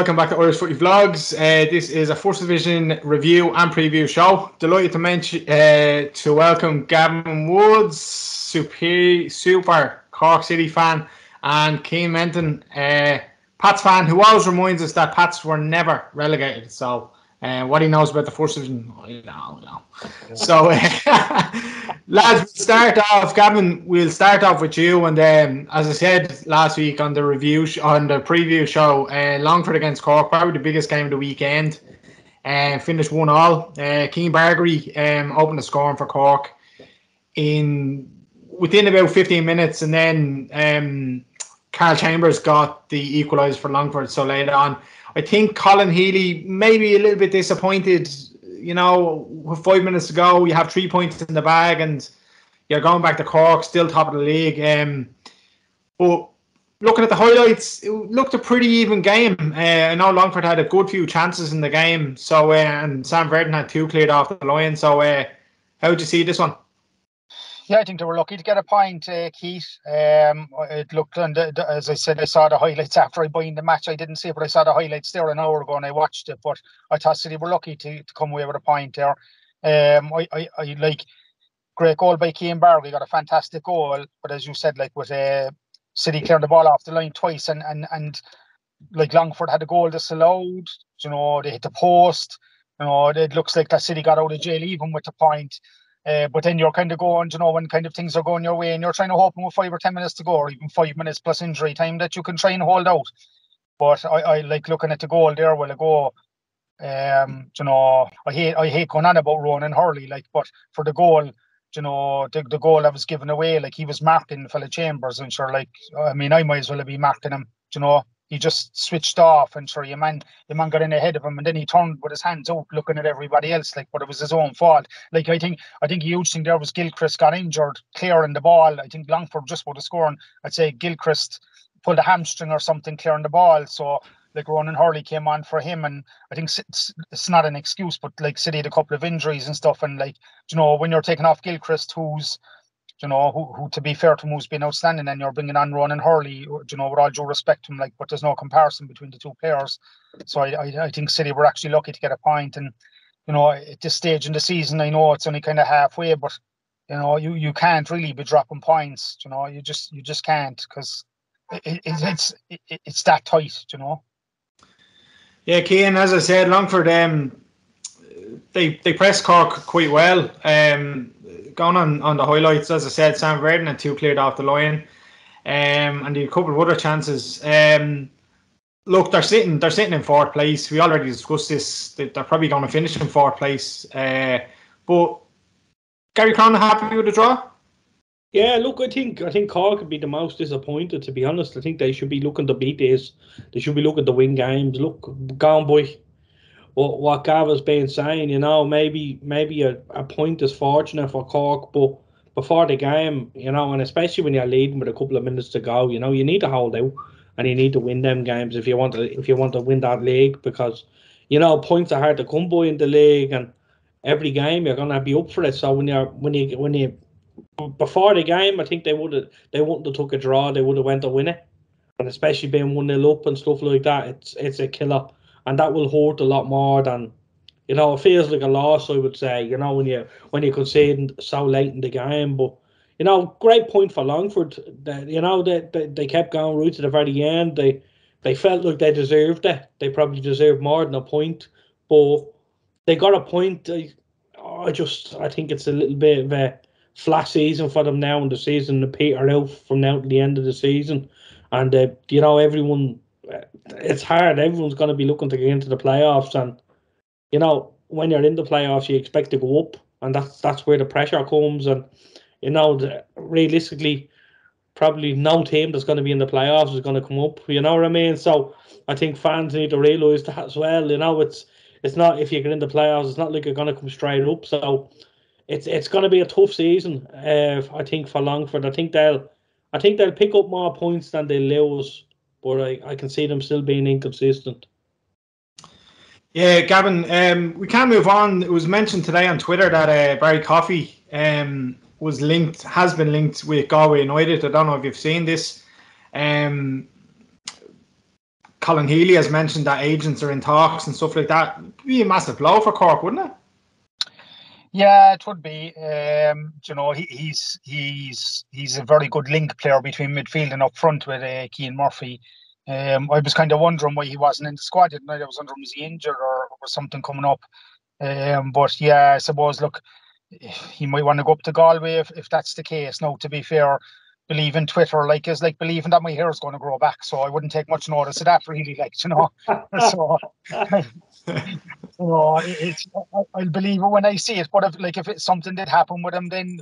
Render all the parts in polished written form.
welcome back to Irish Footy Vlogs. This is a First Division review and preview show. Delighted to welcome Gavin Woods, super Cork City fan, and Cian Menton, Pats fan, who always reminds us that Pats were never relegated. So what he knows about the First Division, I don't know. So lads, Gavin, we'll start off with you. And as I said last week on the preview show, Longford against Cork, probably the biggest game of the weekend. Finished 1-1. Keane Bargery opened the scoring for Cork within about 15 minutes, and then Carl Chambers got the equaliser for Longford so later on. I think Colin Healy maybe a little bit disappointed. You know, with 5 minutes to go, you have 3 points in the bag and you're going back to Cork, still top of the league. But looking at the highlights, it looked a pretty even game. I know Longford had a good few chances in the game, so and Sam Verdon had 2 cleared off the line. So how did you see this one? Yeah, I think they were lucky to get a point, Keith. It looked, and as I said, I saw the highlights after I bind the match. I didn't see it, but I saw the highlights there an hour ago and I watched it. But I thought City were lucky to come away with a point there. I like great goal by Cian Bargery. He got a fantastic goal, but as you said, like with City clearing the ball off the line twice, and like Longford had a goal disallowed. You know, they hit the post. You know, it looks like that City got out of jail even with the point. But then you're kind of going, you know, when kind of things are going your way and you're trying to hope with 5 or 10 minutes to go, or even 5 minutes plus injury time, that you can try and hold out. But I like looking at the goal there a while ago. You know, I hate going on about Ronan Hurley, like, but for the goal, you know, the goal that was given away, like he was marking fella Chambers, and sure, like, I mean, I might as well be marking him, you know. He just switched off, and sure, your man got in ahead of him, and then he turned with his hands out, looking at everybody else, like, but it was his own fault. Like, I think a huge thing there was Gilchrist got injured clearing the ball. I think Longford just would have scored. I'd say Gilchrist pulled a hamstring or something clearing the ball, so like Ronan Hurley came on for him, and I think it's not an excuse, but like City had a couple of injuries and stuff, and like, you know, when you're taking off Gilchrist, who's, you know, who to be fair to him, who's been outstanding, and you're bringing on Ronan Hurley, you know, with all due respect to him, like, but there's no comparison between the two players. So I think City were actually lucky to get a point, and you know, at this stage in the season, I know it's only kind of halfway, but you know, you can't really be dropping points. You know, you just can't, because it's that tight, you know. Yeah, Cian, as I said, Longford, they pressed Cork quite well. Going on the highlights, as I said, Sam Verdon had 2 cleared off the line, and a couple of other chances. Look, they're sitting in 4th place. We already discussed this. They're probably going to finish in 4th place. But Gary Cronin happy with the draw? Yeah, look, I think Cork would be the most disappointed, to be honest. I think they should be looking to beat this. They should be looking to win games. Look, going by what Gavin's been saying, you know, maybe a point is fortunate for Cork, but before the game, you know, and especially when you're leading with a couple of minutes to go, you know, you need to hold out and you need to win them games if you want to win that league, because, you know, points are hard to come by in the league, and every game you're gonna be up for it. So when you before the game, I think they wouldn't have took a draw. They would have went to win it, and especially being 1-0 up and stuff like that, it's a killer, and that will hurt a lot more than, you know, it feels like a loss, I would say, you know, when you concede so late in the game. But, you know, great point for Longford. You know, they kept going right to the very end. They felt like they deserved it. They probably deserved more than a point, but they got a point. I think it's a little bit of a flat season for them now in the season. They peter out from now to the end of the season, and you know, everyone, it's hard. Everyone's going to be looking to get into the playoffs, and you know, when you're in the playoffs, you expect to go up, and that's where the pressure comes. And you know, realistically, probably no team that's going to be in the playoffs is going to come up. You know what I mean? So I think fans need to realise that as well. You know, it's not, if you get in the playoffs, it's not like you're going to come straight up. So it's going to be a tough season, I think, for Longford. I think they'll pick up more points than they lose, but I can see them still being inconsistent. Yeah, Gavin, we can't move on. It was mentioned today on Twitter that Barry Coffey has been linked with Galway United. I don't know if you've seen this. Colin Healy has mentioned that agents are in talks and stuff like that. It'd be a massive blow for Cork, wouldn't it? Yeah, it would be. You know, he's a very good link player between midfield and up front with Cian Murphy. I was kind of wondering why he wasn't in the squad tonight. I was wondering, was he injured or was something coming up? But yeah, I suppose, look, he might want to go up to Galway if that's the case. No, to be fair, believing Twitter is like believing that my hair is going to grow back. So I wouldn't take much notice of that, really. So. I'll believe it when I see it. But if something did happen with him, then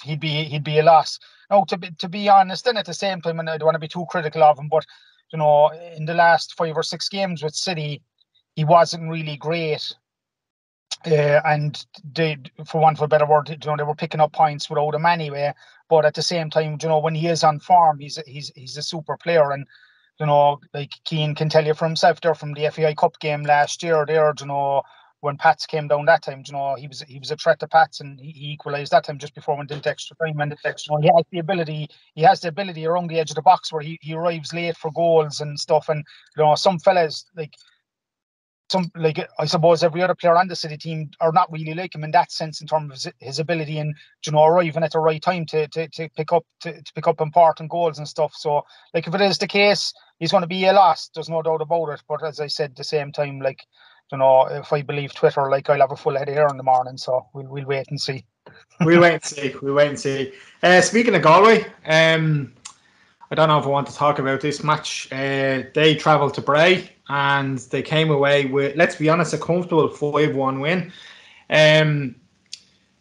he'd be a loss. No, to be honest, then at the same time, and I don't want to be too critical of him, but in the last 5 or 6 games with City, he wasn't really great. And they, for want of a better word, they were picking up points without him anyway. But at the same time, when he is on form, he's a super player. And like Cian can tell you for himself there from the FAI Cup game last year there, when Pats came down that time, he was a threat to Pats, and he equalised that time just before went into extra time. And he has the ability around the edge of the box where he arrives late for goals and stuff. And some fellas I suppose every other player on the City team are not really like him in that sense in terms of his ability and arriving at the right time to pick up important goals and stuff. So if it is the case, he's going to be a loss. There's no doubt about it. But as I said, at the same time, if I believe Twitter, I'll have a full head of hair in the morning. So we'll wait and see. We'll wait and see. Speaking of Galway, I don't know if I want to talk about this match. They travelled to Bray and they came away with, let's be honest, a comfortable 5-1 win.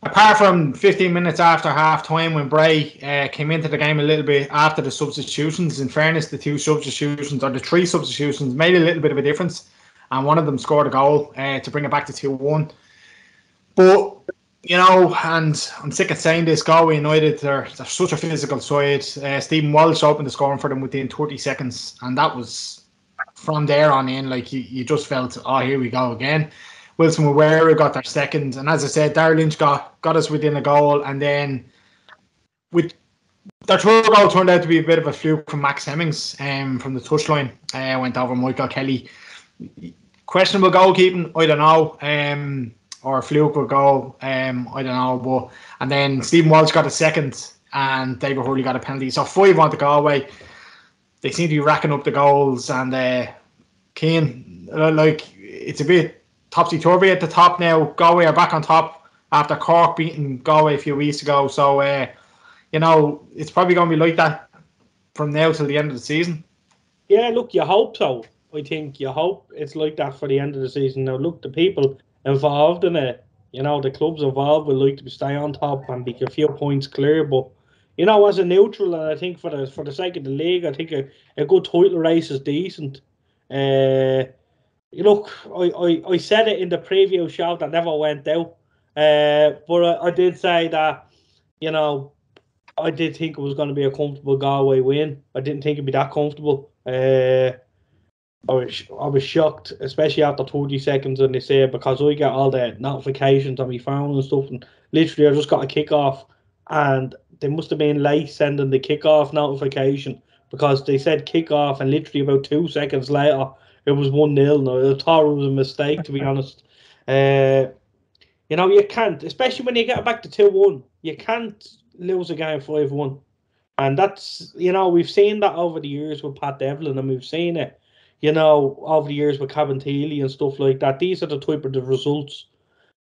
Apart from 15 minutes after half-time when Bray came into the game a little bit after the substitutions, in fairness, the 3 substitutions made a little bit of a difference. And one of them scored a goal to bring it back to 2-1. But and I'm sick of saying this, Galway United, they're such a physical side. Stephen Walsh opened the scoring for them within 30 seconds, and that was from there on in, you just felt, oh, here we go again. Wilson Wawera got their second, and as I said, Darrell Lynch got us within a goal, and then with their third goal turned out to be a bit of a fluke from Max Hemmings from the touchline. Went over Michael Kelly. Questionable goalkeeping, I don't know. Or a fluke or goal, I don't know. And then Stephen Walsh got a second and David Hurley got a penalty. So 5-1 to Galway. They seem to be racking up the goals, and Cian, it's a bit topsy-turvy at the top now. Galway are back on top after Cork beating Galway a few weeks ago. So, it's probably going to be like that from now till the end of the season. Yeah, look, you hope so. I think you hope it's like that for the end of the season. Now, look, the people involved in it, the clubs involved will like to stay on top and be a few points clear. But as a neutral, and I think for the sake of the league, I think a good title race is decent. Look, I said it in the preview show that never went out, but I did say that I did think it was going to be a comfortable Galway win. I didn't think it'd be that comfortable. I was shocked, especially after 30 seconds, and they say, because I get all the notifications on my phone and stuff, and literally I just got a kickoff, and they must have been late sending the kickoff notification, because they said kickoff, and literally about 2 seconds later it was 1-0. No, I thought it was a mistake, to be honest. You can't, especially when you get back to 2-1, you can't lose a game 5-1, and that's we've seen that over the years with Pat Devlin, and we've seen it over the years with Cabin Thiele and stuff like that. These are the type of the results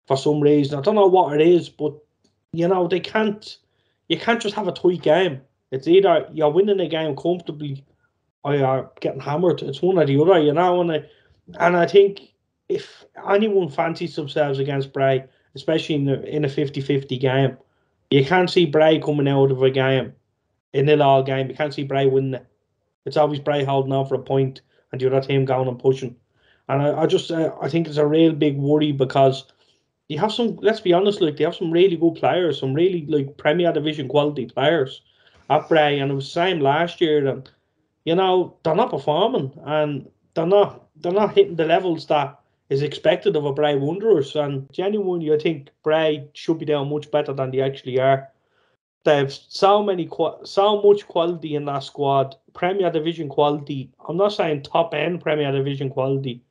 for some reason. I don't know what it is, but you can't just have a tight game. It's either you're winning a game comfortably or you're getting hammered. It's one or the other, and I think if anyone fancies themselves against Bray, especially in a 50-50 game, you can't see Bray coming out of a game, a 0-0 game. You can't see Bray winning it. It's always Bray holding on for a point and the other team going and pushing. And I think it's a real big worry, because you have some, let's be honest, they have some really good players, some really Premier Division quality players at Bray, and it was the same last year, and they're not performing, and they're not hitting the levels that is expected of a Bray Wanderers. And genuinely, I think Bray should be doing much better than they actually are. They've so much quality in that squad. Premier Division quality. I'm not saying top end Premier Division quality,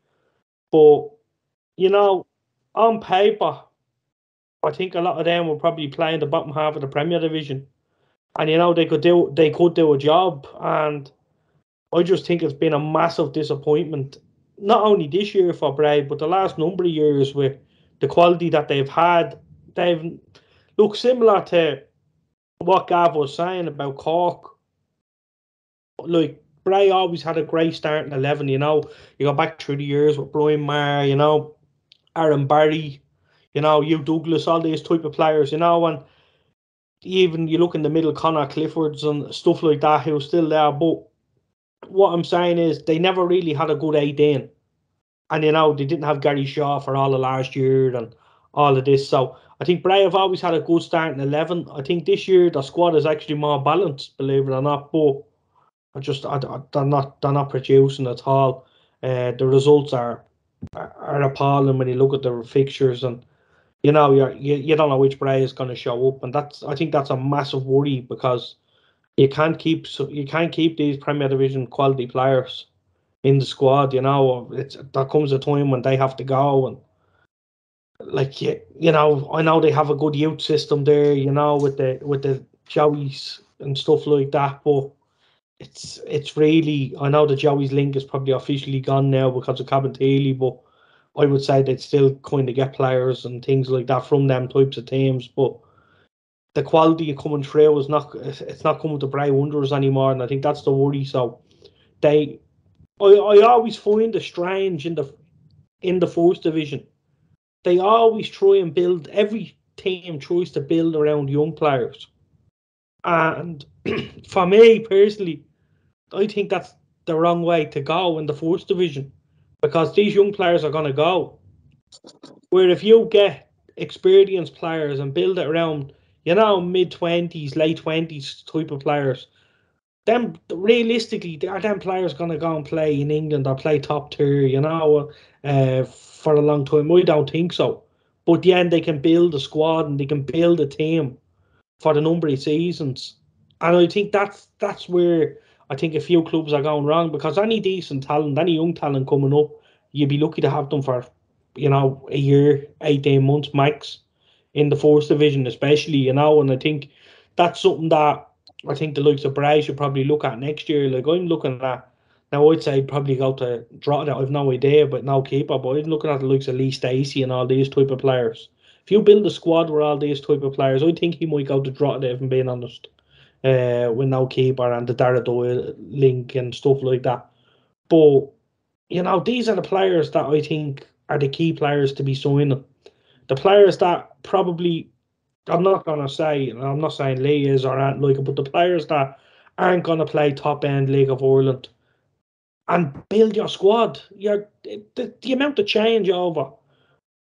but on paper, I think a lot of them will probably play in the bottom half of the Premier Division, and they could do a job. And I just think it's been a massive disappointment, not only this year for Bray, but the last number of years with the quality that they've had. They've looked similar to what Gav was saying about Cork. Like, Bray always had a great starting 11, you go back through the years with Brian Maher, Aaron Barry, Hugh Douglas, all these type of players, and even you look in the middle, Connor Cliffords and stuff like that, who's still there. But what I'm saying is they never really had a good 18. And, they didn't have Gary Shaw for all of last year and all of this. So I think Bray have always had a good starting 11. I think this year the squad is actually more balanced, believe it or not. But they're not producing at all. The results are appalling when you look at the fixtures, and you don't know which Bray is going to show up, and I think that's a massive worry, because you can't keep these Premier Division quality players in the squad. There comes a time when they have to go, and I know they have a good youth system there, with the Joeys and stuff like that, but it's really, I know the Joey's link is probably officially gone now because of Cabinteely, but I would say they'd still kind of get players and things like that from them types of teams. But the quality coming through it's not coming to Bray Wanderers anymore, and I think that's the worry. So I always find it strange in the first division. They always try and build, every team tries to build around young players. And for me personally, I think that's the wrong way to go in the first division, because these young players are going to go. Where if you get experienced players and build it around, mid-20s, late 20s type of players, then realistically, are them players going to go and play in England or play top tier, for a long time? I don't think so. But then they can build a squad and they can build a team for the number of seasons. And I think that's where I think a few clubs are going wrong, because any decent talent, any young talent coming up, you'd be lucky to have them for, a year, 18 months max in the first division, especially, and I think that's something that I think the likes of Bray should probably look at next year. Like, I'm looking at, now I'd say probably go to Drogheda, I've no idea, but no keeper, but I'm looking at the likes of Lee Stacey and all these type of players. If you build a squad with all these type of players, I think he might go to Drogheda, if I'm being honest, with no keeper and the Dara Doyle link and stuff like that. But, these are the players that I think are the key players to be signing. The players that probably, I'm not saying Lee is or aren't like it, but the players that aren't going to play top end League of Ireland, and build your squad. The amount of change over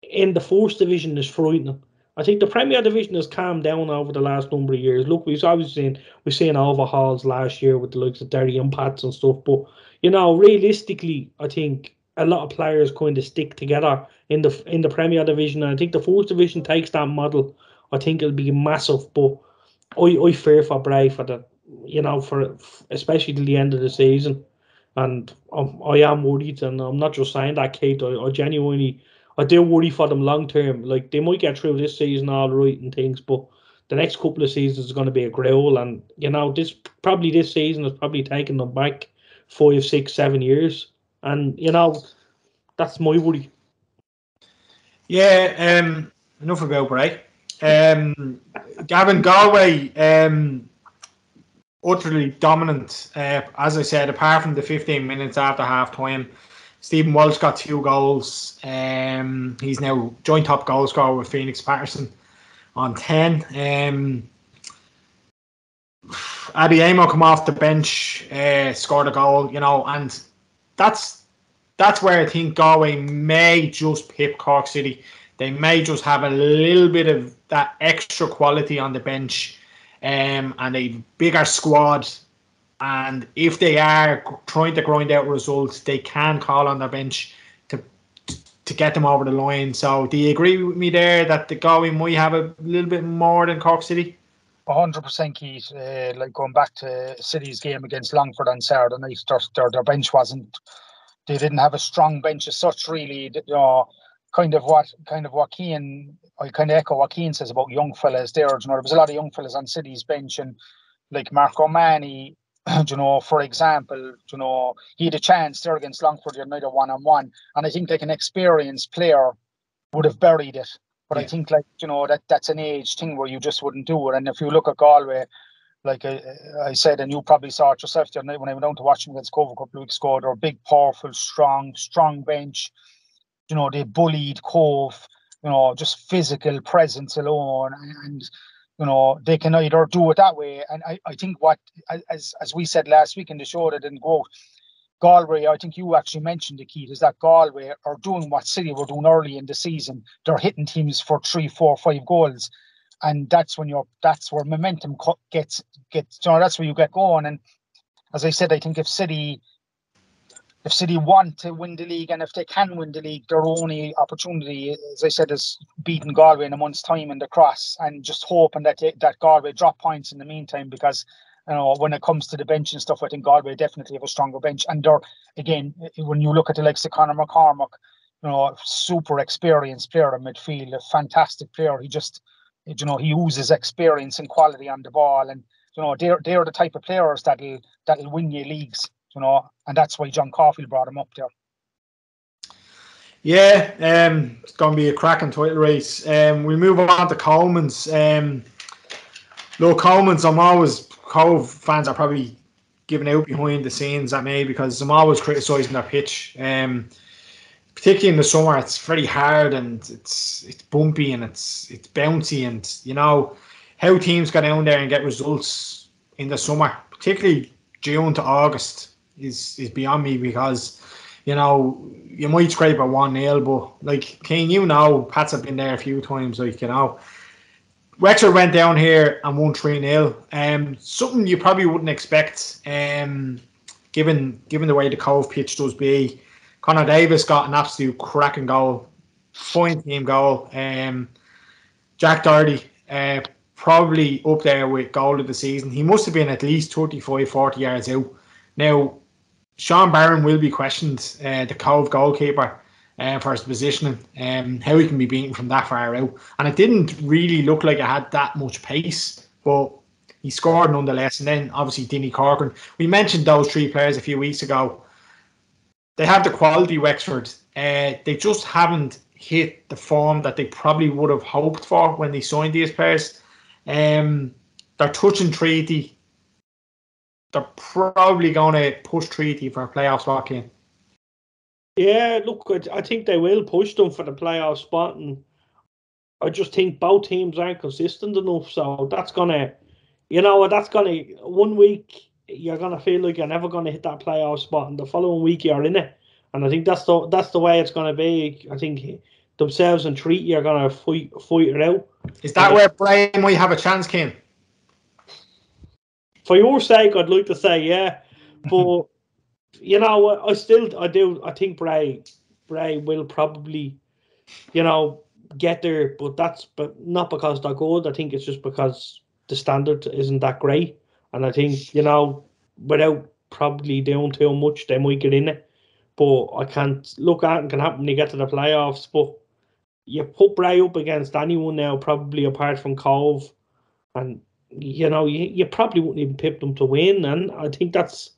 in the first division is frightening. I think the Premier Division has calmed down over the last number of years. Look, we've seen overhauls last year with the likes of Derry and Pats and stuff, but realistically, I think a lot of players kind of stick together in the Premier Division, and I think the first division takes that model. I think it'll be massive, but I fear for Bray for the, for especially till the end of the season, and I am worried, and I'm not just saying that, Kate. I genuinely, I do worry for them long term. Like, they might get through this season all right and things, but the next couple of seasons is going to be a growl, and this season is probably taking them back 5, 6, 7 years, and that's my worry. Yeah, enough about Bray. Gavin, Galway, utterly dominant. As I said, apart from the 15 minutes after half time, Stephen Walsh got 2 goals. He's now joint top goal scorer with Phoenix Patterson on 10. Abby Amo come off the bench, scored a goal, and that's where I think Galway may just pip Cork City. They may just have a little bit of that extra quality on the bench, and a bigger squad. And if they are trying to grind out results, they can call on their bench to get them over the line. So do you agree with me there that the Galway might have a little bit more than Cork City? 100% Keith. Like going back to City's game against Longford on Saturday night, their bench wasn't. They didn't have a strong bench as such, really. You know, kind of what Cian. I kind of echo what Cian says about young fellas there. You know, there was a lot of young fellas on City's bench, and like Mark O'Mahony, you know, for example, you know, he had a chance there against Longford the night of 1-on-1, and I think like an experienced player would have buried it. But I think, like, you know, that's an age thing where you just wouldn't do it. And if you look at Galway, like I said, and you probably saw it yourself the other night when I went down to watch them against Cobh a couple of weeks ago, they're a big, powerful, strong bench. You know, they bullied Cobh, you know, just physical presence alone. And you know, they can either do it that way. And I think what, as we said last week in the show that didn't go, Galway, I think you actually mentioned the key, is that Galway are doing what City were doing early in the season. They're hitting teams for 3, 4, 5 goals. And that's where momentum gets, you know, that's where you get going. And as I said, I think if City want to win the league, and if they can win the league, their only opportunity, as I said, is beating Galway in a month's time in the Cross, and just hoping that Galway drop points in the meantime, because, you know, when it comes to the bench and stuff, I think Galway definitely have a stronger bench. And they're, again, when you look at the likes of Conor McCormack, you know, super experienced player in midfield, a fantastic player. He just, you know, he uses experience and quality on the ball, and you know, they're the type of players that'll win you leagues. You know, and that's why John Caulfield brought him up there. Yeah, it's going to be a cracking title race. We move on to Coleman's. Look, Coleman's, Cobh fans are probably giving out behind the scenes at me, because I'm always criticising their pitch. Particularly in the summer, it's very hard, and it's bumpy, and it's bouncy, and you know how teams go down there and get results in the summer, particularly June to August, is beyond me, because you know you might scrape a 1-0, but like Kane, you know, Pats have been there a few times. Like, you know, Wexford went down here and won 3-0. Something you probably wouldn't expect, given the way the Cobh pitch does be. Conor Davis got an absolute cracking goal, fine team goal. Jack Doherty, probably up there with goal of the season. He must have been at least 35, 40 yards out. Now, Sean Barron will be questioned, the Cobh goalkeeper, for his positioning, how he can be beaten from that far out. And it didn't really look like it had that much pace, but he scored nonetheless. And then, obviously, Dinny Corcoran. We mentioned those 3 players a few weeks ago. They have the quality, Wexford. They just haven't hit the form that they probably would have hoped for when they signed these players. They're touching Treaty. They're probably going to push Treaty for a playoff spot in. Yeah, look, I think they will push them for the playoff spot, and I just think both teams aren't consistent enough. So that's gonna, you know, one week you're gonna feel like you're never gonna hit that playoff spot, and the following week you're in it. And I think that's the way it's gonna be. I think themselves and Treaty are gonna fight it out. Is that where Bray might have a chance, Ken? For your sake, I'd like to say yeah, but you know, I do. I think Bray will probably, you know, get there, but not because they're good. I think it's just because the standard isn't that great, and I think, you know, without probably doing too much, they might get in it. But I can't look at it can happen when you get to the playoffs. But you put Bray up against anyone now, probably apart from Cobh, and you know, you probably wouldn't even pick them to win. And I think that's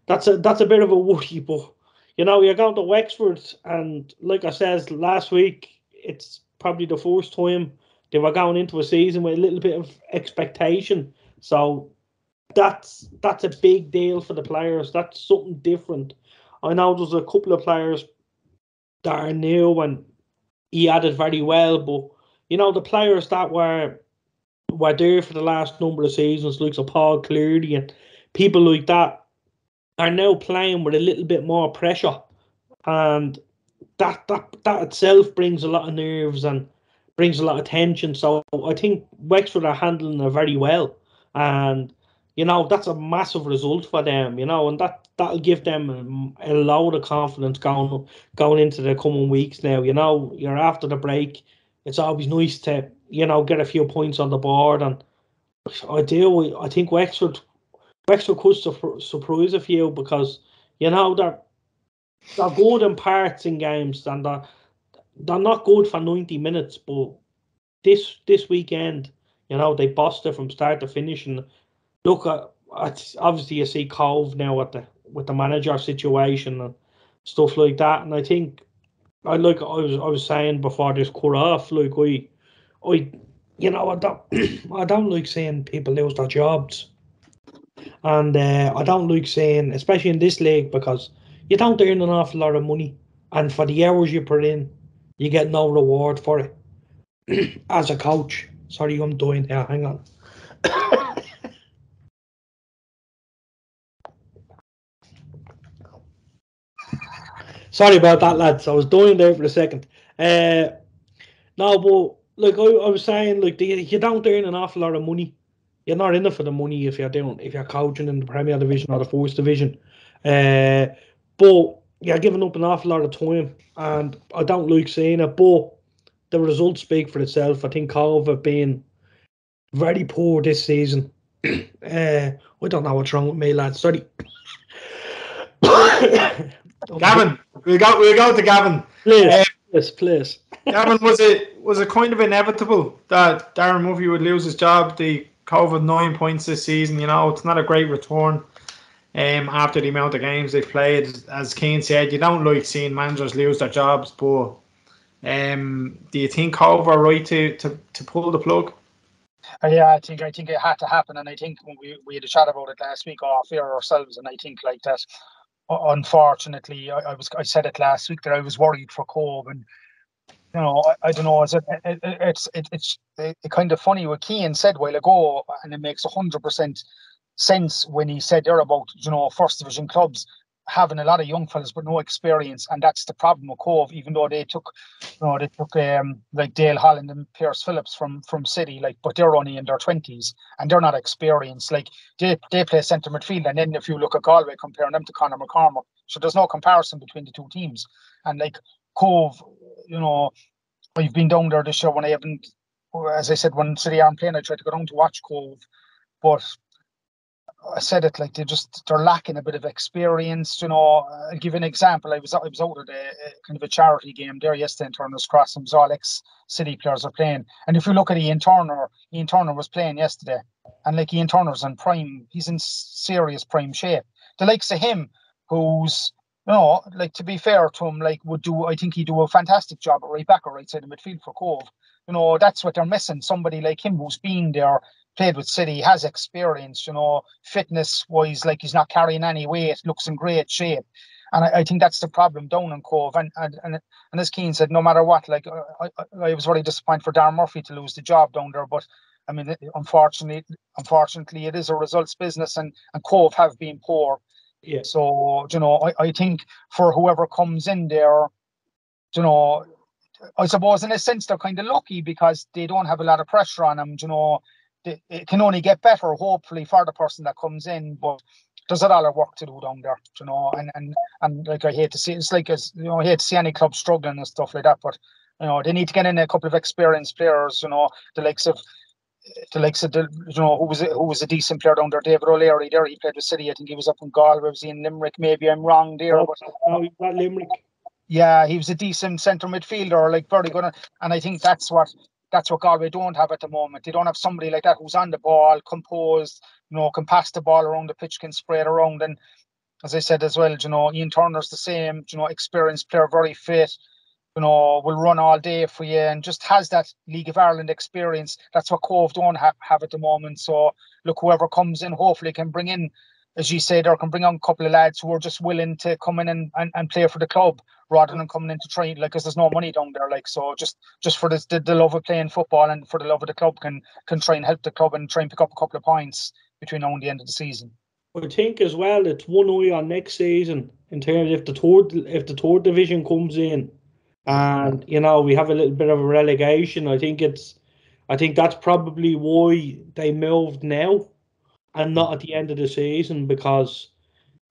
a bit of a worry. But you know, you're going to Wexford, and like I said last week, it's probably the first time they were going into a season with a little bit of expectation. So that's a big deal for the players. That's something different. I know there's a couple of players that are new, and he added very well, but you know, the players that were there for the last number of seasons, like Paul Cleary and people like that, are now playing with a little bit more pressure, and that itself brings a lot of nerves and brings a lot of tension. So I think Wexford are handling it very well, and you know, that's a massive result for them. You know, and that'll give them a load of confidence going into the coming weeks. Now, you know, you're after the break. It's always nice to, you know, get a few points on the board, and I do. I think Wexford could surprise a few because they're good in parts in games and they're not good for 90 minutes. But this weekend, they bossed it from start to finish. And look, obviously you see Cobh now with the manager situation and stuff like that. And I think I was saying before this cut off, like I don't I don't like seeing people lose their jobs. And I don't like saying, especially in this league, because you don't earn an awful lot of money. And for the hours you put in, you get no reward for it. As a coach. Sorry, I'm doing here. Hang on. Sorry about that, lads. I was doing there for a second. No, but like I was saying, like you don't earn an awful lot of money. You're not in it for the money if you're coaching in the Premier Division or the First Division. But you're giving up an awful lot of time, and I don't like saying it, but the results speak for itself. I think Cobh have been very poor this season. I don't know what's wrong with me, lads. Sorry. Gavin, we'll go to Gavin. Please. Gavin, was it kind of inevitable that Darren Murphy would lose his job? The COVID 9 points this season, it's not a great return. After the amount of games they've played, as Cian said, you don't like seeing managers lose their jobs. But do you think Cobh are right to pull the plug? Yeah, I think it had to happen, and I think when we had a chat about it last week off air ourselves, and I think like that. Unfortunately, I said it last week that I was worried for Cobh, and I don't know. It's kind of funny what Cian said a while ago, and it makes 100% sense when he said there about first division clubs having a lot of young fellas but no experience, and that's the problem with Cobh. Even though they took like Dale Holland and Pierce Phillips from City, but they're only in their 20s and they're not experienced. Like they play centre midfield, and then if you look at Galway, comparing them to Conor McCormack, so there's no comparison between the two teams. And like Cobh, I've been down there this year when I haven't, as I said, when City aren't playing, I tried to go down to watch Cobh, but I said it like they're lacking a bit of experience. I'll give you an example. I was out at a kind of a charity game there yesterday in Turner's Cross, and it was all ex-City players are playing. And if you look at Ian Turner was playing yesterday, and like Ian Turner's in prime, he's in serious prime shape. The likes of him, who's to be fair to him, I think he'd do a fantastic job at right back or right side of midfield for Cobh. That's what they're missing. Somebody like him who's been there, played with City, has experience, fitness-wise, he's not carrying any weight, looks in great shape. And I think that's the problem down in Cobh. And as Cian said, no matter what, I was very disappointed for Darren Murphy to lose the job down there. But, I mean, unfortunately, it is a results business, and Cobh have been poor. Yeah. So, I think for whoever comes in there, I suppose in a sense they're kind of lucky because they don't have a lot of pressure on them, it can only get better, hopefully, for the person that comes in. But there's a lot of work to do down there, and I hate to see it's I hate to see any club struggling and stuff like that. But they need to get in a couple of experienced players. The likes of who was a decent player down there, David O'Leary. There, he played with City. I think he was up in Galway. Was he in Limerick? Maybe I'm wrong there. No, he's not Limerick. Yeah, he was a decent centre midfielder, very good. And I think that's what Galway don't have at the moment. They don't have somebody like that who's on the ball, composed, can pass the ball around the pitch, can spray it around. And as I said as well, Ian Turner's the same, experienced player, very fit, will run all day for you and just has that League of Ireland experience. That's what Cobh don't have at the moment. So look, whoever comes in, hopefully can bring in, as you said, or can bring on a couple of lads who are just willing to come in and play for the club rather than coming in to train, because there's no money down there. So just for the love of playing football and for the love of the club can try and help the club and try and pick up a couple of points between now and the end of the season. I think as well it's one eye on next season in terms if the third division comes in and we have a little bit of a relegation. I think that's probably why they moved now and not at the end of the season, because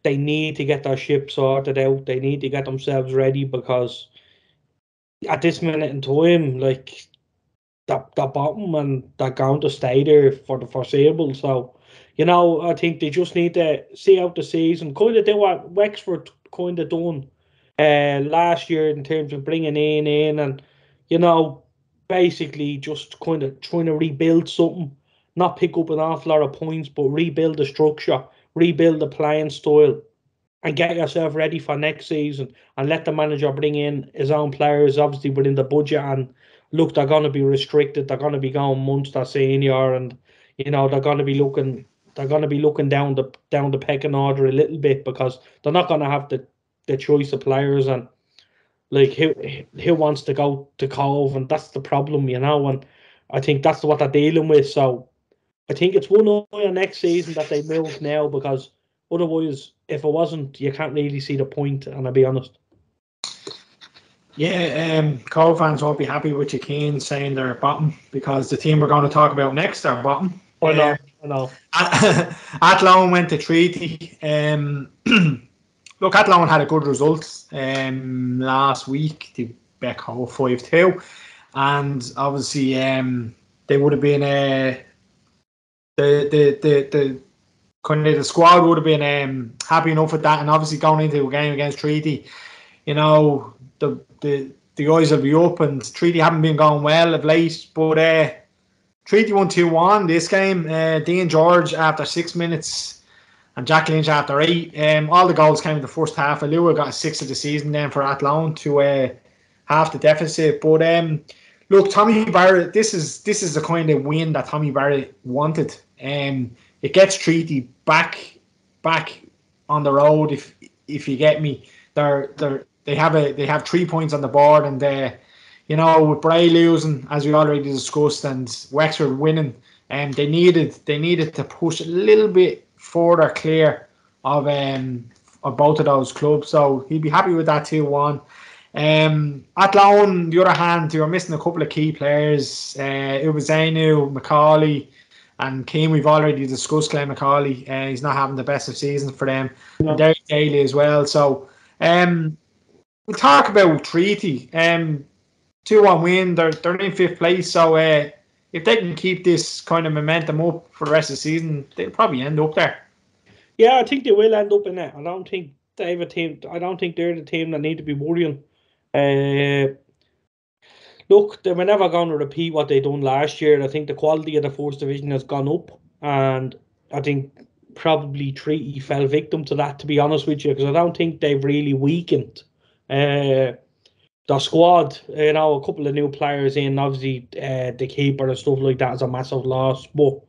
they need to get their ship sorted out. They need to get themselves ready, because at this minute in time, the bottom, and they're going to stay there for the foreseeable. So, I think they just need to see out the season, kind of do what Wexford kind of done last year in terms of bringing in and, basically just kind of trying to rebuild something, not pick up an awful lot of points, but rebuild the structure, rebuild the playing style, and get yourself ready for next season, and let the manager bring in his own players, obviously within the budget. And look, they're going to be restricted. They're going to be going Munster senior, and they're going to be looking. They're going to be looking down the pecking order a little bit, because they're not going to have the choice of players, and like who wants to go to Cobh, and that's the problem, and I think that's what they're dealing with. So I think it's one eye on next season that they move now, because otherwise, if it wasn't, you can't really see the point, and I'll be honest. Yeah, Cobh fans won't be happy with you, Cian, saying they're bottom, because the team we're going to talk about next are bottom. I know. Athlone went to Treaty. Look, Athlone had a good result last week. They beat Cobh 5-2, and obviously they would have been the kind of the squad would have been happy enough with that, and obviously going into a game against Treaty, the eyes will be up, and Treaty haven't been going well of late, but Treaty won 2-1 this game. Dean George after 6 minutes and Jack Lynch after 8. All the goals came in the first half. Alua got a 6th of the season then for Athlone to half the deficit. But look, Tommy Barrett, this is the kind of win that Tommy Barrett wanted. It gets Treaty back on the road, if you get me. They have 3 points on the board, and with Bray losing, as we already discussed, and Wexford winning, they needed to push a little bit further clear of both of those clubs. So he'd be happy with that 2-1. Athlone, on the other hand, they were missing a couple of key players. It was Zainu, Macaulay, and Keane. We've already discussed Glenn Macaulay. He's not having the best of seasons for them. No. And Derek Daly as well. So we'll talk about Treaty. 2-1 win. They're in 5th place. So if they can keep this kind of momentum up for the rest of the season, they'll probably end up there. Yeah, I think they will end up in it. I don't think they have a team. I don't think they're the team that need to be worrying. Look, they were never going to repeat what they done last year. I think the quality of the first division has gone up, and I think probably Treaty fell victim to that, to be honest with you, because I don't think they've really weakened the squad. A couple of new players in, obviously the keeper and stuff like that is a massive loss, but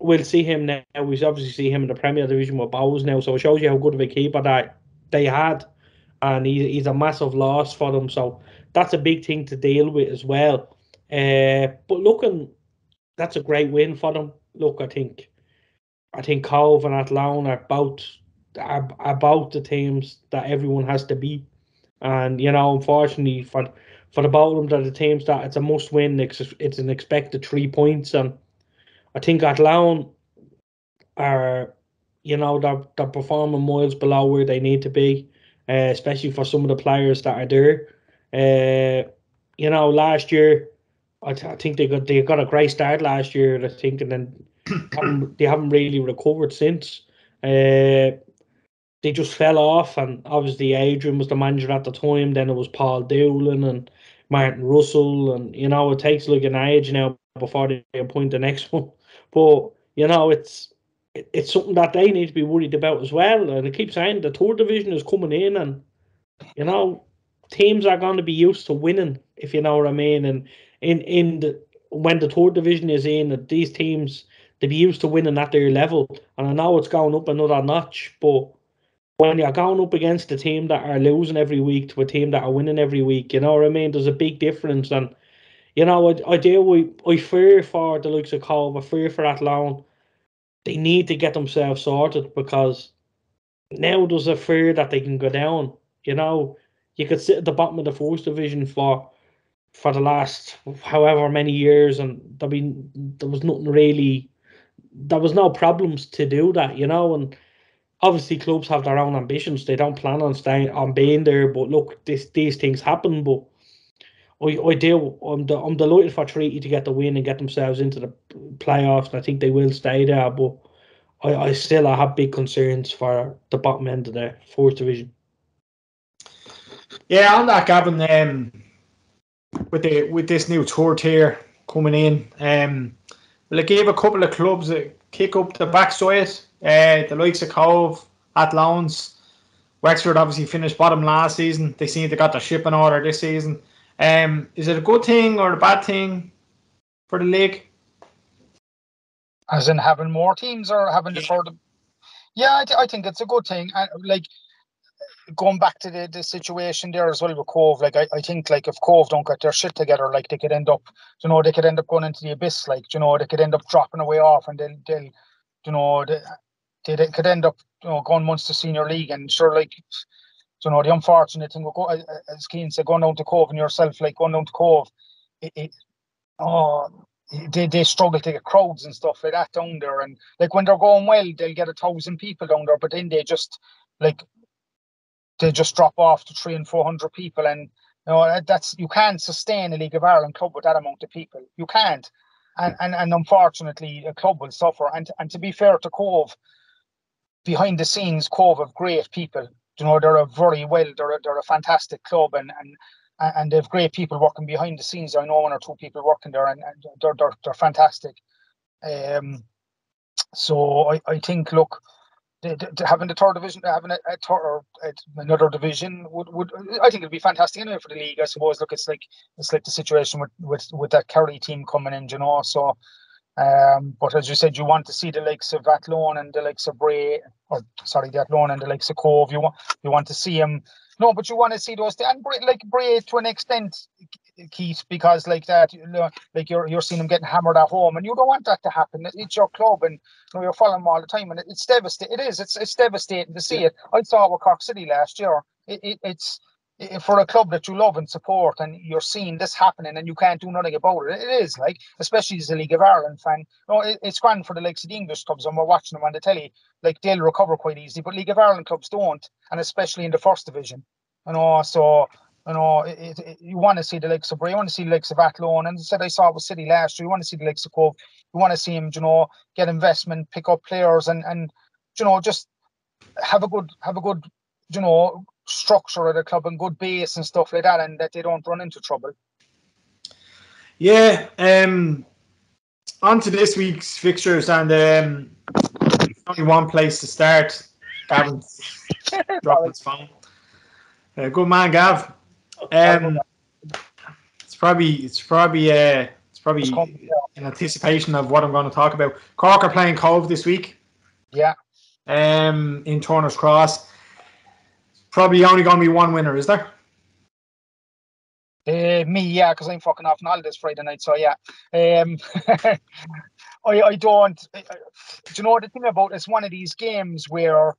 we'll see him now. We obviously see him in the Premier Division with Bowes now, so it shows you how good of a keeper that they had, and he's a massive loss for them. So that's a big thing to deal with as well. But that's a great win for them. Look, I think Cobh and Athlone are about the teams that everyone has to beat, and unfortunately for the both of them, they're the teams that it's a must win. It's an expected 3 points, and I think Athlone are, they're performing miles below where they need to be, especially for some of the players that are there. Last year, I think they got a great start last year, I think, and then they haven't really recovered since. They just fell off, and obviously Adrian was the manager at the time. Then it was Paul Doolan and Martin Russell, and it takes like an age now before they appoint the next one. But it's something that they need to be worried about as well. And I keep saying the third division is coming in, and teams are going to be used to winning, if you know what I mean. And when the third division is in, these teams, they be used to winning at their level. And I know it's going up another notch, but when you're going up against a team that are losing every week to a team that are winning every week, you know what I mean? There's a big difference. And I fear for the likes of Cobh, I fear for Athlone. They need to get themselves sorted, because now there's a fear that they can go down. You could sit at the bottom of the first division for the last however many years, and there was nothing really, there was no problems to do that, and obviously clubs have their own ambitions. They don't plan on being there, but look, these things happen. But I do. I'm delighted for Treaty to get the win and get themselves into the playoffs. And I think they will stay there, but I still have big concerns for the bottom end of the fourth division. Yeah, on that, Gavin, with this new tour tier coming in, well, it gave a couple of clubs a kick up the backside. The likes of Cobh, Athlone, Wexford obviously finished bottom last season. They seem to got their ship in order this season. Is it a good thing or a bad thing for the league? As in having more teams or having the third? Yeah, I think it's a good thing. Like going back to the situation there as well with Cobh, like I think like if Cobh don't get their shit together, like they could end up, they could end up going into the abyss. Like they could end up dropping away off, and they'll they could end up going Munster Senior League, and sure, like the unfortunate thing will go, as Cian said, going down to Cobh and yourself, like going down to Cobh, they struggle to get crowds and stuff like that down there, and like when they're going well, they'll get 1,000 people down there, but then they just drop off to 300 and 400 people, and that's, you can't sustain a League of Ireland club with that amount of people. You can't, and unfortunately, a club will suffer. And to be fair to Cobh, behind the scenes, Cobh have great people. They're a fantastic club, and they have great people working behind the scenes. I know one or two people working there, and they're fantastic. So I think, look, having the third division, having another division would I think it'd be fantastic anyway for the league. I suppose. Look, it's like the situation with that Kerry team coming in, So, but as you said, you want to see the likes of Athlone and the likes of Bray, the Athlone and the likes of Cobh. You want to see them. No, but you want to see those, and Bray to an extent, Keith, because like that, like you're seeing them getting hammered at home, and you don't want that to happen. It's your club, and you're following them all the time, and it's devastating. It's devastating to see it. I saw it with Cork City last year. It's for a club that you love and support, and you're seeing this happening, and you can't do nothing about it. It is, like, especially as a League of Ireland fan. It's grand for the likes of the English clubs, and we're watching them on the telly. Like, they'll recover quite easily, but League of Ireland clubs don't, and especially in the first division. So you want to see the likes of Bray, you want to see the likes of Athlone, and I saw it with City last year. You want to see the likes of Cobh. You want to see him, get investment, pick up players, and just have a good structure of the club and good base and stuff like that, and that they don't run into trouble. Yeah. On to this week's fixtures, and only one place to start. Gavin's dropping his phone. Good man, Gav. It's probably in anticipation of what I'm going to talk about. Cork are playing Cobh this week. Yeah. In Turner's Cross. Probably only going to be one winner, is there? Me, yeah, because I'm fucking off on holidays Friday night, so yeah. I don't. The thing about it's one of these games where,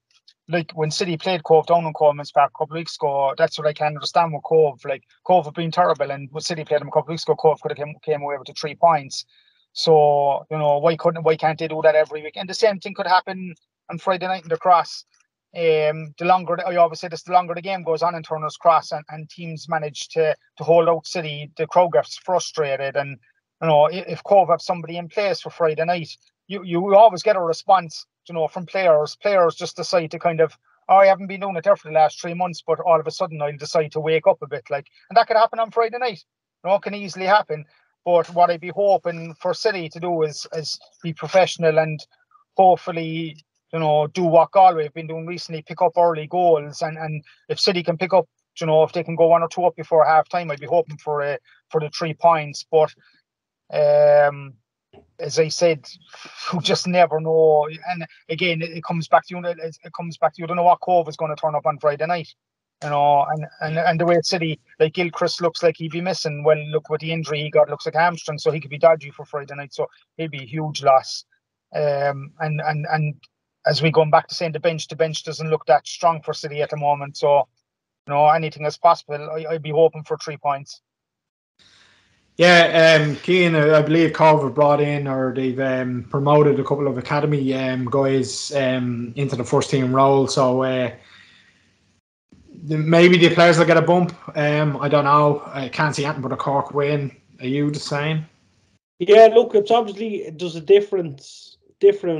like, when City played Cobh down in Coleman's Park a couple of weeks ago, that's what I can understand with Cobh. Like, Cobh have been terrible, and when City played them a couple of weeks ago, Cobh could have came away with the 3 points. So, why can't they do that every week? And the same thing could happen on Friday night in the Cross. The longer the game goes on in Turner's Cross, and teams manage to hold out City, the crowd gets frustrated, and if Cobh have somebody in place for Friday night, you always get a response, from players. Players just decide to kind of, I haven't been doing it there for the last 3 months, but all of a sudden I'll decide to wake up a bit, like, and that could happen on Friday night. It can easily happen. But what I'd be hoping for City to do is be professional and hopefully, do what Galway have been doing recently, pick up early goals, and if City can pick up, if they can go 1 or 2 up before half time, I'd be hoping for the 3 points. But as I said, you just never know. And again, it comes back to you don't know what Cobh is going to turn up on Friday night. And the way City, like Gilchrist looks like he'd be missing. Well, look, with the injury he got, looks like hamstring, so he could be dodgy for Friday night. So he'd be a huge loss. And as we go back to saying the bench doesn't look that strong for City at the moment. So, anything is possible. I'd be hoping for 3 points. Yeah, Cian, I believe Cobh have brought in, or they've promoted a couple of academy guys into the first team role. So maybe the players will get a bump. I don't know. I can't see anything but a Cork win. Are you the same? Yeah, look, it's obviously there's a different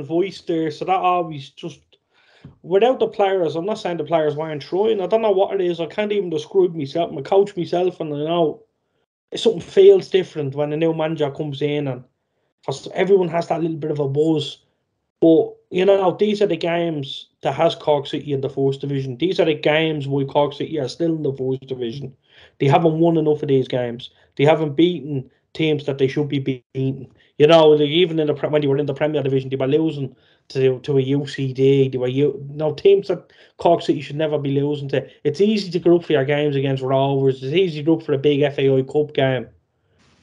voice there, so that always just without the players. I'm not saying the players weren't trying. I don't know what it is. I can't even describe myself. I'm a coach myself, and I know something feels different when a new manager comes in, and everyone has that little bit of a buzz. But these are the games that has Cork City in the first division. These are the games where Cork City are still in the first division. They haven't won enough of these games. They haven't beaten teams that they should be beaten. Even when they were in the Premier Division, they were losing to a UCD. They were teams that Cork City should never be losing to. It's easy to go up for your games against Rovers. It's easy to go up for a big FAI Cup game.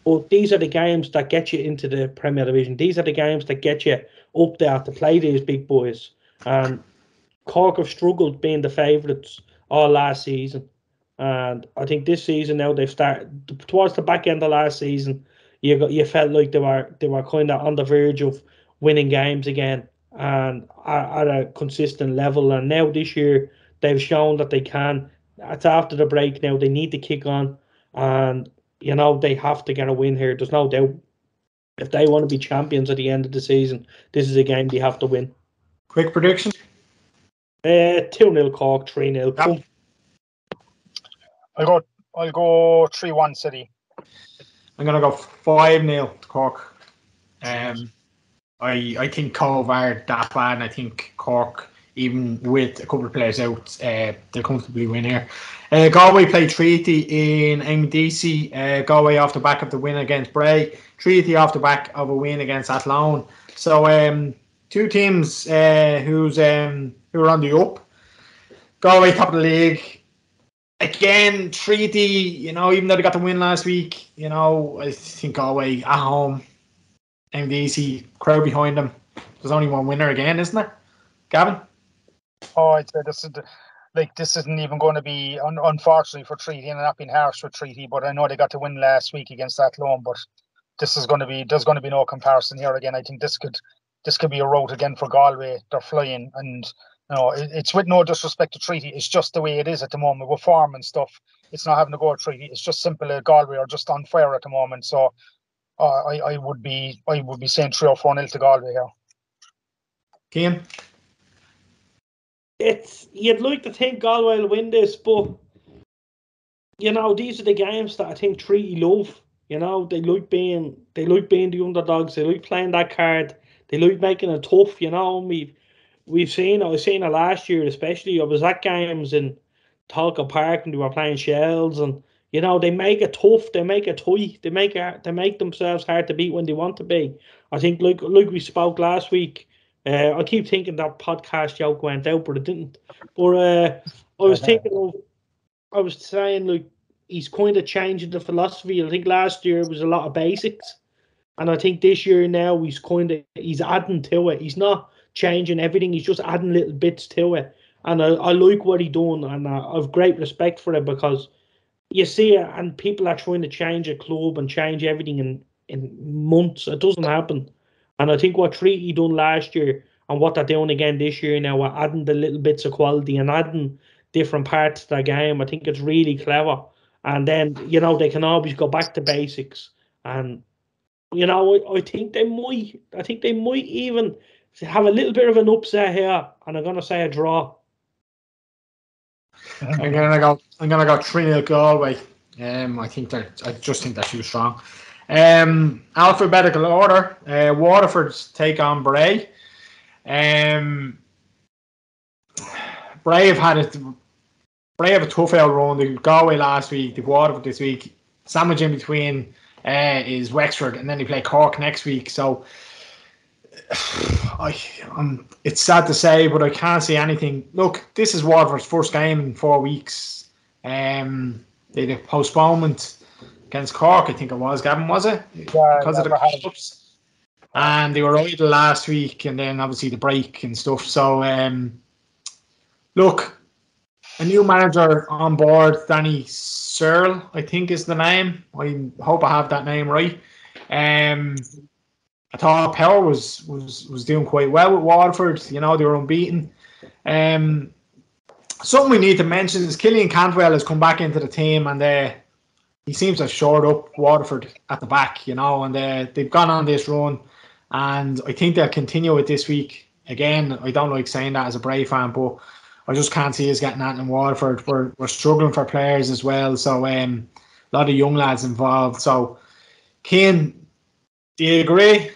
But these are the games that get you into the Premier Division. These are the games that get you up there to play these big boys. And Cork have struggled being the favourites all last season. And I think this season now they've started towards the back end of last season. You felt like they were kind of on the verge of winning games again and at a consistent level. And now this year they've shown that they can. It's after the break now. They need to kick on, and they have to get a win here. There's no doubt. If they want to be champions at the end of the season, this is a game they have to win. Quick prediction? 2-0 Cork, 3-0. Yep. I'll go 3-1 City. I'm gonna go 5-0 to Cork. I think Cobh are that bad, and I think Cork, even with a couple of players out, they'll comfortably win here. Galway play Treaty in MDC. Galway off the back of the win against Bray. Treaty off the back of a win against Athlone. So two teams who are on the up. Galway top of the league. Again, Treaty, even though they got the win last week, I think Galway at home, MDC, crowd behind them. There's only one winner again, isn't there? Gavin? Oh, I'd say this isn't even going to be, unfortunately for Treaty, and not being harsh with Treaty, but I know they got to win last week against Athlone, but there's going to be no comparison here again. I think this could be a rout again for Galway. They're flying, and it's with no disrespect to Treaty. It's just the way it is at the moment with form and stuff. It's not having to go to Treaty. It's just simple. Galway are just on fire at the moment. So I would be saying 3 or 4-0 to Galway here. Cian? You'd like to think Galway will win this, but these are the games that I think Treaty love. They like being the underdogs. They like playing that card. They like making it tough. I've seen it last year, especially. I was at games in Talca Park and they were playing Shells, and they make it tough. They make it tight. They make themselves hard to beat when they want to be. I think like we spoke last week. I keep thinking that podcast joke went out, but it didn't. But I was saying he's kind of changing the philosophy. I think last year it was a lot of basics, and I think this year now he's adding to it. He's not changing everything. He's just adding little bits to it, and I like what he done, and I have great respect for it because you see it, and people are trying to change a club and change everything in months. It doesn't happen. And I think what Treaty done last year and what they're doing again this year now, are adding the little bits of quality and adding different parts to the game. I think it's really clever. And then, they can always go back to basics. And, I think they might even have a little bit of an upset here. And I'm going to say a draw. I'm gonna go 3-0 Galway. I just think they're too strong. Alphabetical order. Waterfords take on Bray. Bray have a tough out run. They Galway last week. They Waterford this week. Sandwich in between is Wexford, and then they play Cork next week. So it's sad to say, but I can't see anything. Look, this is Waterford's first game in 4 weeks. They had a postponement against Cork, I think it was. Gavin, was it? Yeah, because of the cups. And they were idle last week, and then obviously the break and stuff. So, look, a new manager on board, Danny Searle, I think is the name. I hope I have that name right. I thought Power was doing quite well with Waterford. They were unbeaten. something we need to mention is Killian Cantwell has come back into the team, and he seems to have shored up Waterford at the back, and they've gone on this run, and I think they'll continue it this week. Again, I don't like saying that as a Bray fan, but I just can't see us getting that in Waterford. We're struggling for players as well, so a lot of young lads involved. So, Cian, do you agree?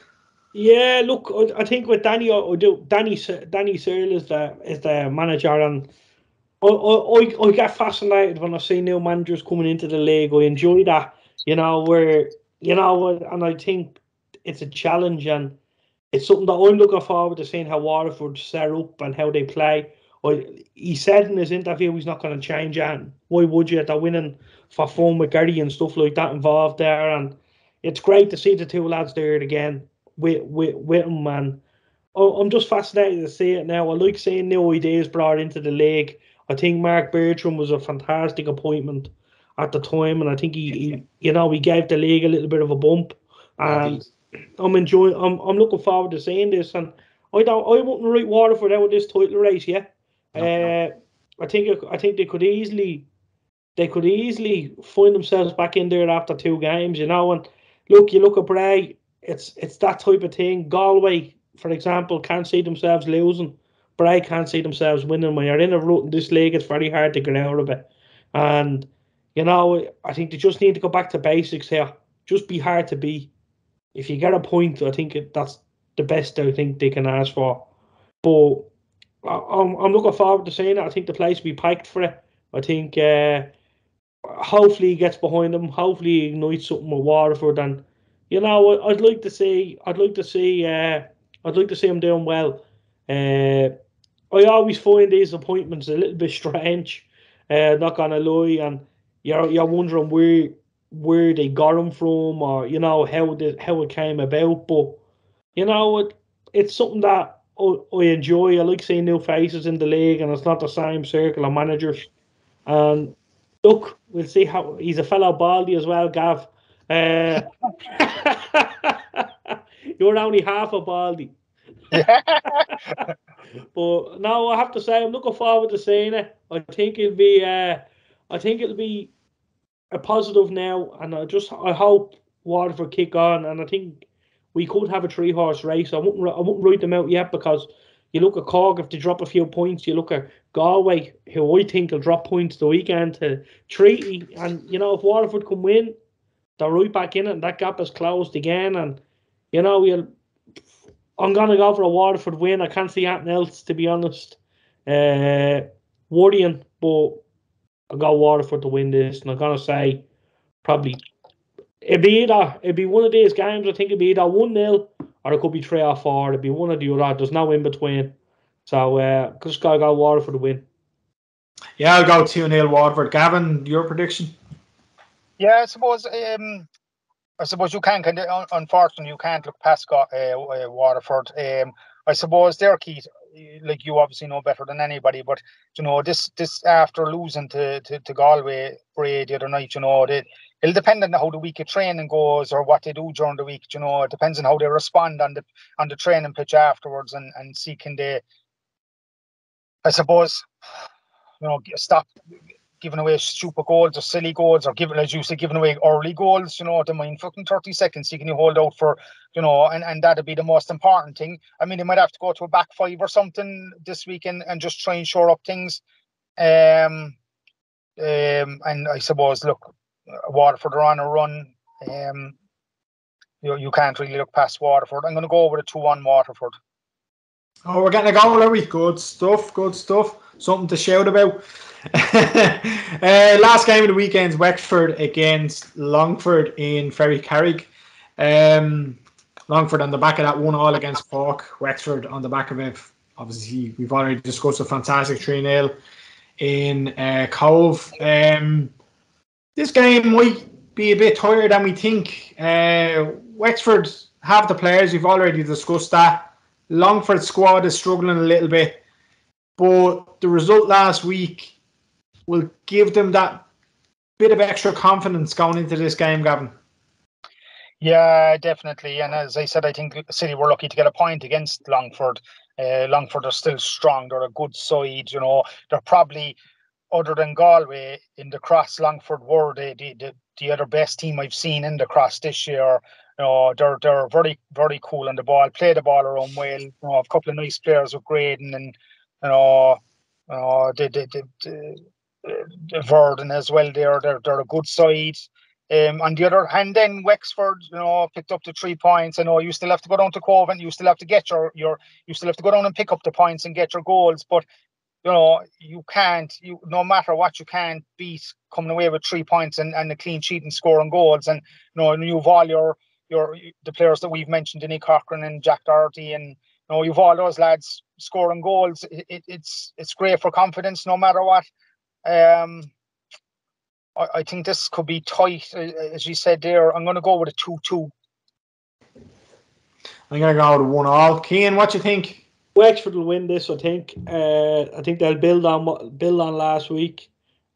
Yeah, look, I think with Danny, I do. Danny Searle is the manager, and I get fascinated when I see new managers coming into the league. I enjoy that, and I think it's a challenge, and it's something that I'm looking forward to seeing how Waterford set up and how they play. He said in his interview he's not going to change it. And why would you? They're winning for fun with Gary and stuff like that involved there, and it's great to see the two lads there again with him, man. I'm just fascinated to see it now. I like seeing new ideas brought into the league. I think Mark Bertram was a fantastic appointment at the time, and I think he gave the league a little bit of a bump. And I'm looking forward to seeing this, and I wouldn't write Waterford out of this title race yet. No. I think they could easily find themselves back in there after 2 games, and look, you look at Bray, it's that type of thing. Galway, for example, can't see themselves losing. Bray can't see themselves winning. When you're in a rut in this league, it's very hard to get out of it. And I think they just need to go back to basics here. Just be hard to beat. If you get a point, I think that's the best I think they can ask for. But I'm looking forward to seeing it. I think the place will be packed for it. I think hopefully he gets behind them. Hopefully he ignites something with Waterford, and I'd like to see him doing well. I always find these appointments a little bit strange. Not gonna lie, and you're wondering where they got him from, or how it came about. But it's something that I enjoy. I like seeing new faces in the league, and it's not the same circle of managers. And look, we'll see how he's a fellow Baldy as well, Gav. You're only half a Baldy. Yeah. But no, I have to say I'm looking forward to seeing it. I think it'll be a positive now, and I hope Waterford kick on, and I think we could have a 3-horse race. I wouldn't write them out yet, because you look at Cork, if they drop a few points. You look at Galway, who I think will drop points the weekend to Treaty, and if Waterford can win, they're right back in it, and that gap is closed again. And I'm gonna go for a Waterford win. I can't see anything else, to be honest. Worrying, but I'll go Waterford to win this, and I'm gonna say probably it'd be one of these games. I think it'd be either 1-0 or it could be 3 or 4. It'd be one or the other. There's no in between. So just gotta go Waterford to win. Yeah, I'll go 2-0 Waterford. Gavin, your prediction? Yeah, I suppose you can't. Unfortunately, you can't look past Waterford. I suppose they're key. Like, you obviously know better than anybody, but this after losing to Galway, Bray the other night, it'll depend on how the week of training goes, or what they do during the week. It depends on how they respond on the training pitch afterwards, and see can they, I suppose, stop giving away stupid goals or silly goals, or giving away early goals. They mind fucking 30 seconds. Can you hold out for, and that'd be the most important thing. I mean, they might have to go to a back 5 or something this weekend and just try and shore up things. And I suppose, look, Waterford are on a run. You can't really look past Waterford. I'm going to go with a 2-1 Waterford. Oh, we're getting a goal, are we? Good stuff. Something to shout about. Last game of the weekend's Wexford against Longford in Ferry Carrig. Longford on the back of that 1-1 against Cork. Wexford on the back of it. Obviously, we've already discussed a fantastic 3-0 in Cobh. This game might be a bit tighter than we think. Wexford have the players. We've already discussed that. Longford squad is struggling a little bit, but the result last week will give them that bit of extra confidence going into this game, Gavin. Yeah, definitely. And as I said, I think City were lucky to get a point against Longford. Longford are still strong. They're a good side. They're probably, other than Galway in the cross, Longford were the other best team I've seen in the cross this year. They're very, very cool on the ball, play the ball around well. A couple of nice players with Graydon and the Verdon as well. They're a good side. On the other hand, then Wexford, picked up the 3 points. I know you still have to go down to Cobh and you still have to get you still have to go down and pick up the points and get your goals. But you can't, no matter what, you can't beat coming away with 3 points and a clean sheet and scoring goals. And you've all the players that we've mentioned, Denny Cochran and Jack Doherty, and you've all those lads scoring goals. It's great for confidence, no matter what. I think this could be tight, as you said there. I'm going to go with a 2-2. I'm going to go with 1-1. Cian, what do you think? Wexford will win this, I think. I think they'll build on last week.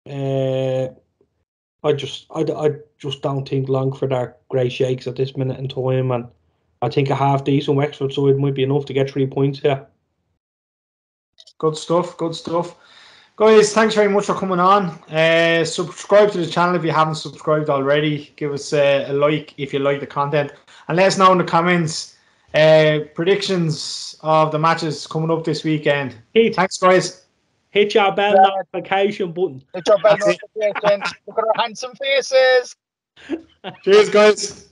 I just don't think Longford are great shakes at this minute in time, and I think a half decent Wexford side might be enough to get 3 points here. Good stuff. Guys, thanks very much for coming on. Subscribe to the channel if you haven't subscribed already. Give us a like if you like the content. And let us know in the comments predictions of the matches coming up this weekend. Thanks, guys. Hit your bell notification button. Hit your bell notification. Look at our handsome faces. Cheers, guys.